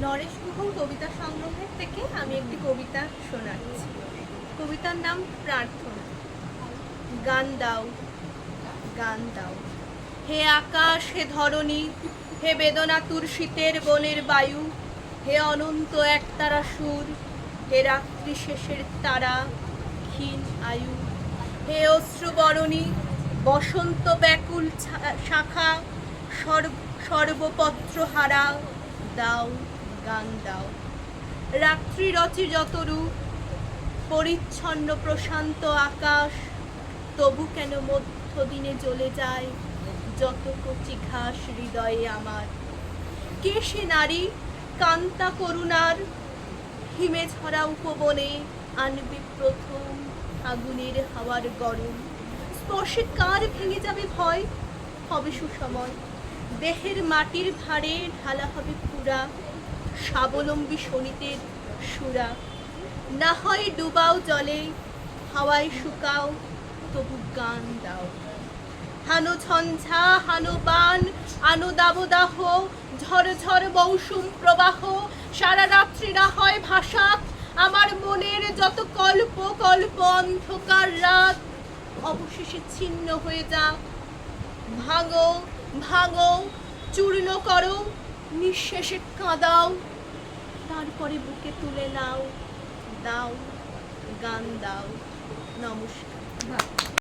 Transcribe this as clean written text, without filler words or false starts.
নরেশ গুহর কবিতা সংগ্রহের থেকে আমি একটি কবিতা শোনাচ্ছি। কবিতার নাম প্রার্থনা। গান দাও, গান দাও, হে আকাশ, হে ধরণী, হে বেদনাতুর শীতের বনের বায়ু, হে অনন্ত একতারা সুর, হে রাত্রি শেষের তারা ক্ষীণ আয়ু, হে অশ্রুবরণী, বসন্ত ব্যাকুল শাখা, সর্বপত্র হারা, দাও, গান দাও। রাত্রি রচি যত রূপ, পরিচ্ছন্ন প্রশান্ত আকাশ, তবু কেন মধ্যদিনে জ্বলে যায় যত কচি ঘাস হৃদয়ে আমার। কে সে নারী কান্তা করুণার, হিমে ঝরা উপবনে আনবে প্রথম আগুনের হাওয়ার গরম। স্পর্শে কার ভেঙে যাবে ভয়, হবে সুসময়, দেহের মাটির ভারে ঢালা হবে পুরা স্বাবলম্বী শনিতের সুরা। না হয় ডুবাও জলে, হাওয়ায় শুকাও, তবু গান দাও। হানো ঝঞ্ঝা, হানো বান, আনো দাবদাহ, ঝড় ঝড় মৌসুম প্রবাহ, সারা রাত্রিরা হয় ভাষা আমার মনের যত কল্প কল্প অন্ধকার রাত অবশেষে ছিন্ন হয়ে যাক। ভাঙো, ভাঙো, চূর্ণ করো, নিঃশেষে কাঁদাও, তারপরে বুকে তুলে নাও, দাও, গান দাও। নমস্কার।